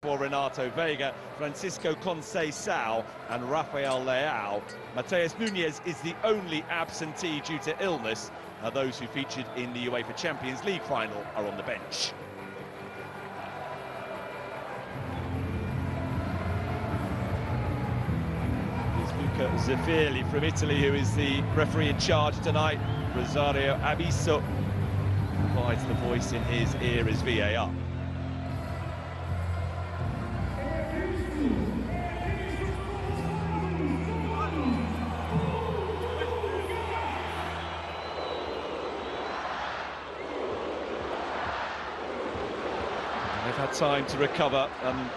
For Renato Vega, Francisco Conceição and Rafael Leao. Mateus Nunes is the only absentee due to illness. Those who featured in the UEFA Champions League final are on the bench. It's Luca Zeffirli from Italy who is the referee in charge tonight. Rosario Abisso provides the voice in his ear as VAR. They've had time to recover and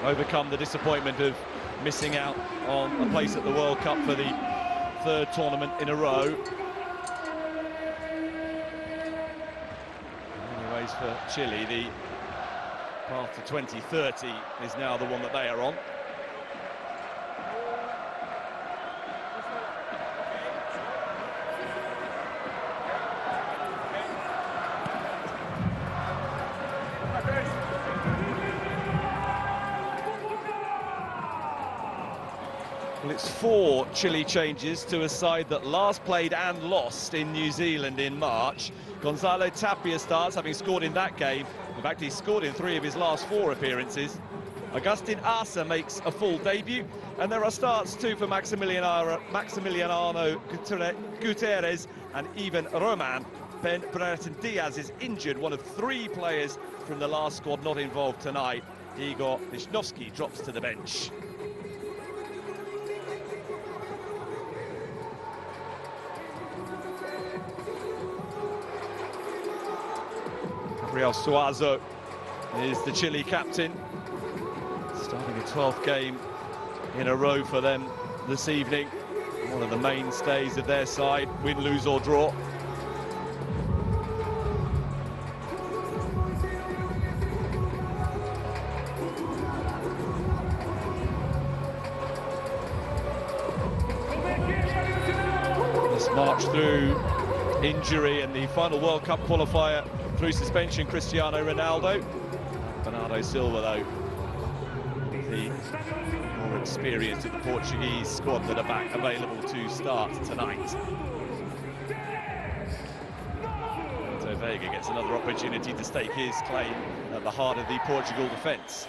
overcome the disappointment of missing out on a place at the World Cup for the third tournament in a row. Anyways, for Chile, the path to 2030 is now the one that they are on. Well, it's 4 Chile changes to a side that last played and lost in New Zealand in March. Gonzalo Tapia starts, having scored in that game. In fact, he's scored in 3 of his last 4 appearances. Agustin Asa makes a full debut, and there are starts too for Maximiliano Gutierrez and even Roman. Ben Brereton Diaz is injured, one of 3 players from the last squad not involved tonight. Igor Lichnowsky drops to the bench. Gabriel Suazo is the Chile captain, starting a 12th game in a row for them this evening. One of the mainstays of their side, win, lose or draw. This march through injury and the final World Cup qualifier through suspension, Cristiano Ronaldo. Bernardo Silva, though, the more experienced of the Portuguese squad that are back available to start tonight. So Vega gets another opportunity to stake his claim at the heart of the Portugal defence.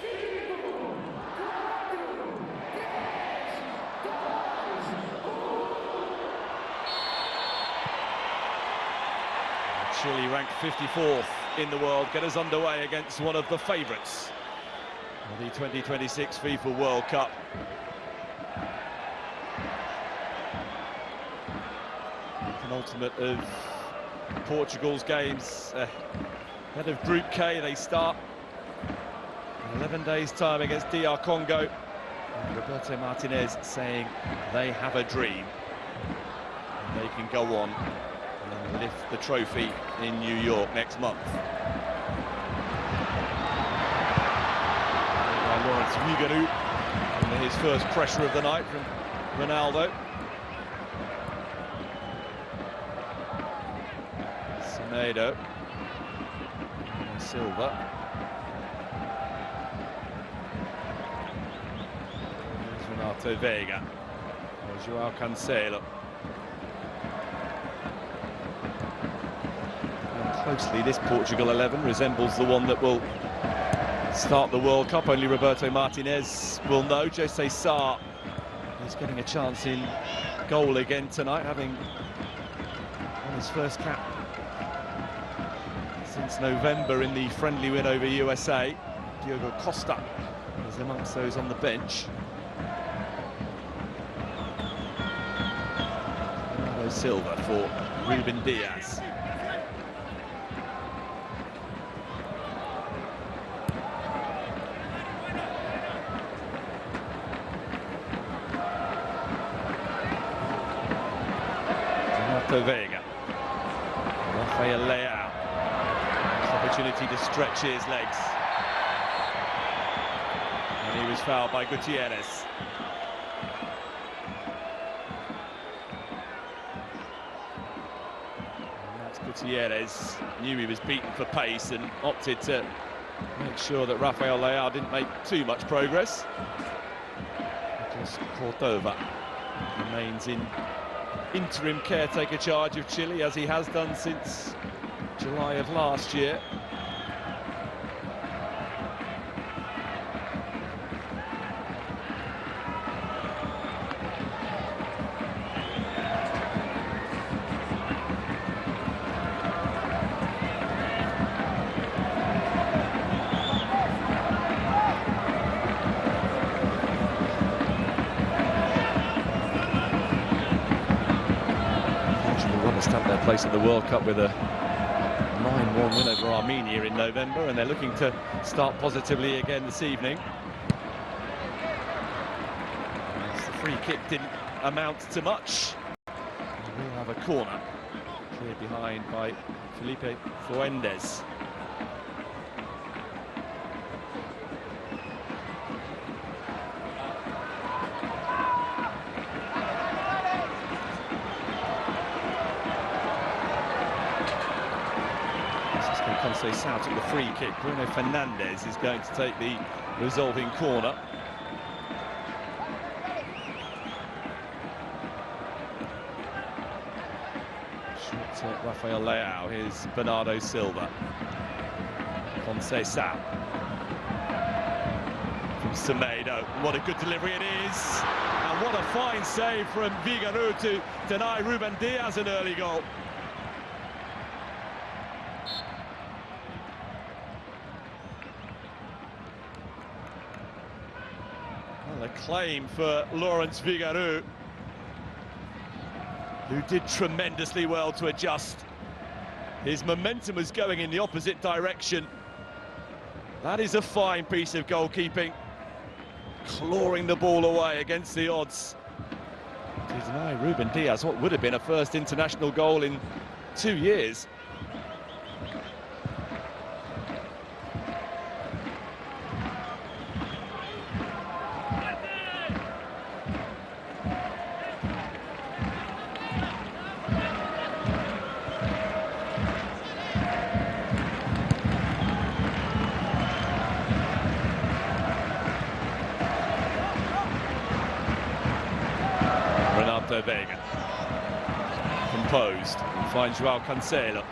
Chile ranked 54th in the world, get us underway against one of the favourites of the 2026 FIFA World Cup. Penultimate of Portugal's games ahead of Group K. They start in 11 days' time against DR Congo. And Roberto Martinez saying they have a dream and they can go on and lift the trophy in New York next month. Lawrence Viganu, and his first pressure of the night from Ronaldo. Semedo, Silva. There's Renato Vega. There's Joao Cancelo. Closely, this Portugal 11 resembles the one that will start the World Cup. Only Roberto Martinez will know. Jose Sá is getting a chance in goal again tonight, having won his first cap since November in the friendly win over USA. Diogo Costa is amongst those on the bench. Bernardo Silva for Ruben Diaz. Vega, Rafael Leao, opportunity to stretch his legs, and he was fouled by Gutierrez. And that's Gutierrez, knew he was beaten for pace and opted to Make sure that Rafael Leao didn't make too much progress. Because Cordova remains in interim caretaker charge of Chile, as he has done since July of last year. Want to stamp their place in the World Cup with a 9-1 win over Armenia in November, and they're looking to start positively again this evening. As the free kick didn't amount to much, we'll have a corner cleared behind by Felipe Fuentes. Conceição took the free kick. Bruno Fernandes is going to take the resolving corner. Shot at Rafael Leao. Here's Bernardo Silva. Conceição from Semedo. What a good delivery it is. And what a fine save from Figueiredo to deny Ruben Dias an early goal. A claim for Lawrence Figueiredo, who did tremendously well to adjust. His momentum was going in the opposite direction. That is a fine piece of goalkeeping, clawing the ball away against the odds to deny Ruben Dias what would have been a first international goal in 2 years. Vega, composed, finds Joao Cancelo.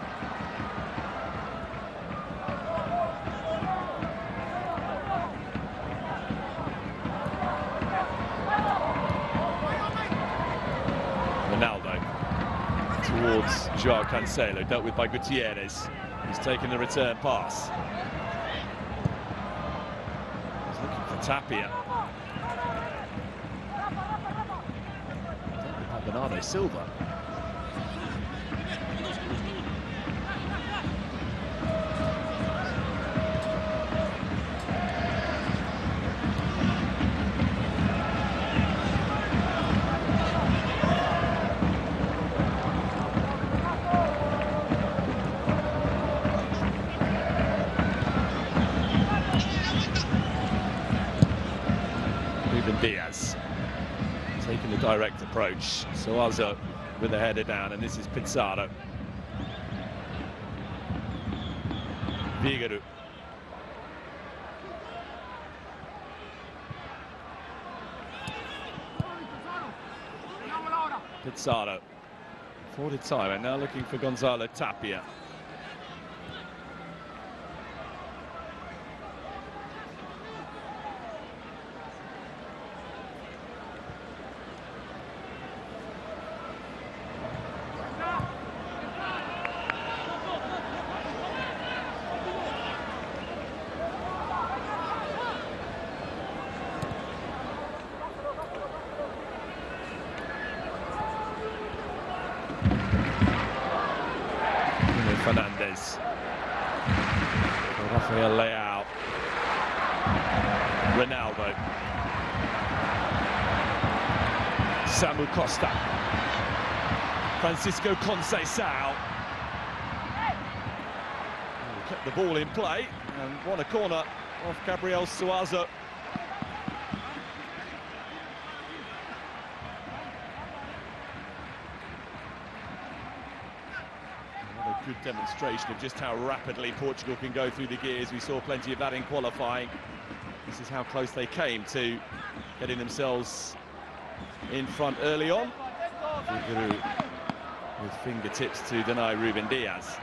Ronaldo towards Joao Cancelo, dealt with by Gutierrez. He's taken the return pass. He's looking for Tapia. Bernardo Silva. Ruben Dias taking the direct approach. Suazo with the header down, and this is Pizarro. Figueiredo. Pizarro. Forwarded time, and now looking for Gonzalo Tapia. Fernandes. Rafael Leao. Ronaldo. Samu Costa. Francisco Conceição. Kept the ball in play and won a corner off Gabriel Suazo. good demonstration of just how rapidly Portugal can go through the gears. We saw plenty of that in qualifying. This is how close they came to getting themselves in front early on. Figueiredo with fingertips to deny Ruben Diaz.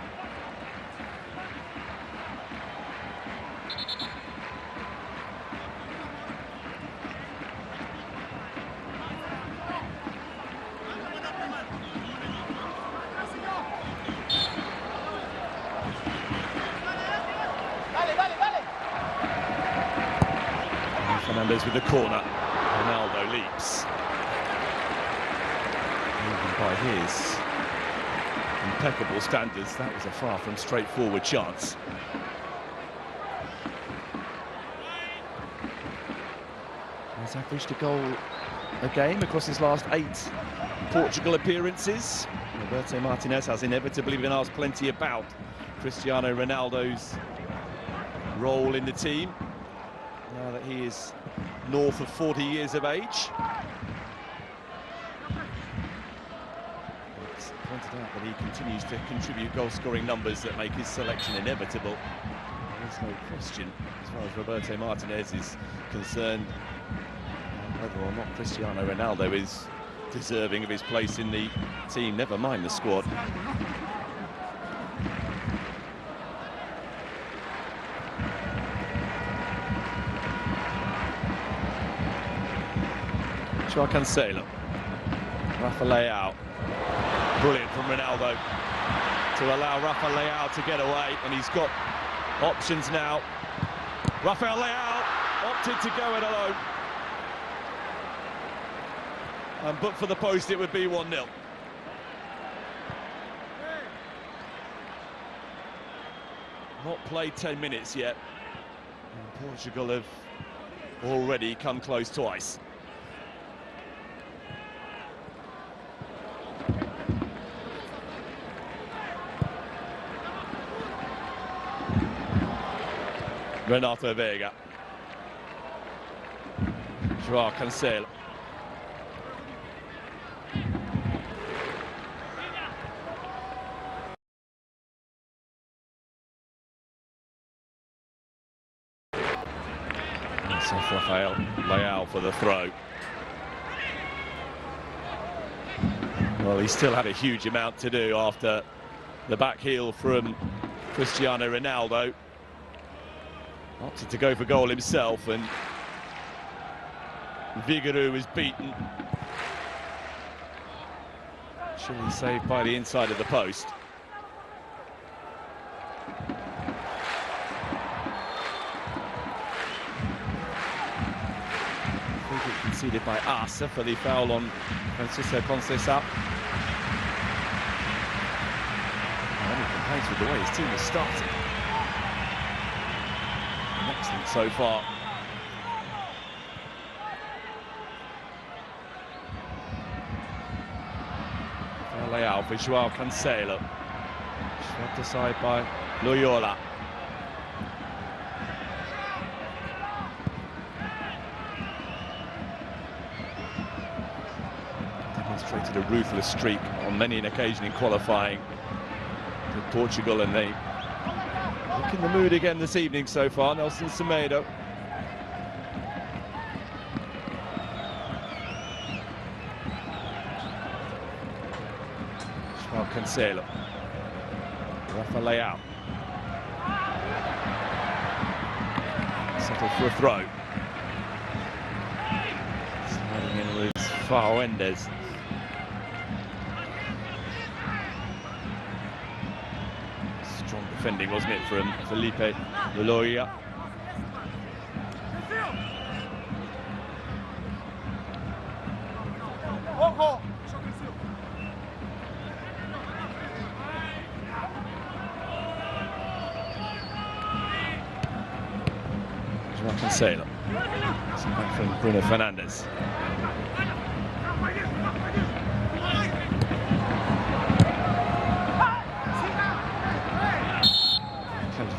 Fernandez with the corner. Ronaldo leaps. Even by his impeccable standards, that was a far from straightforward chance. He's averaged a goal a game across his last 8 Portugal appearances. Roberto Martinez has inevitably been asked plenty about Cristiano Ronaldo's role in the team, now that he is north of 40 years of age. It's pointed out that he continues to contribute goal-scoring numbers that make his selection inevitable. There's no question, as far as Roberto Martinez is concerned, whether or not Cristiano Ronaldo is deserving of his place in the team, never mind the squad. João Cancelo, Rafa Leão, brilliant from Ronaldo to allow Rafa Leão to get away, and he's got options now. Rafael Leão opted to go it alone, and but for the post it would be 1-0. Not played 10 minutes yet, and Portugal have already come close twice. Renato Veiga, João Cancelo, Rafael Leão for the throw. Well, he still had a huge amount to do after the back heel from Cristiano Ronaldo. Opted to go for goal himself, and Figueiredo was beaten. Surely saved by the inside of the post. Conceded by Arce for the foul on Francisco Conceição. Many complaints with the way his team is starting. Excellent so far. Leão for João Cancelo. Swept aside by Loyola. Demonstrated a ruthless streak on many an occasion in qualifying with Portugal, and they look in the mood again this evening so far. Nelson Semedo. João Cancelo. Rafa Leão. Settled for a throw. Sliding in with Faendes. Strong defending, wasn't it, from Felipe Luloya. João Cancelo. Some back from Bruno Fernandes.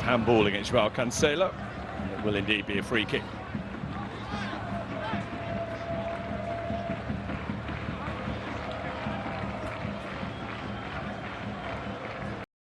Handball against João Cancelo, and it will indeed be a free kick.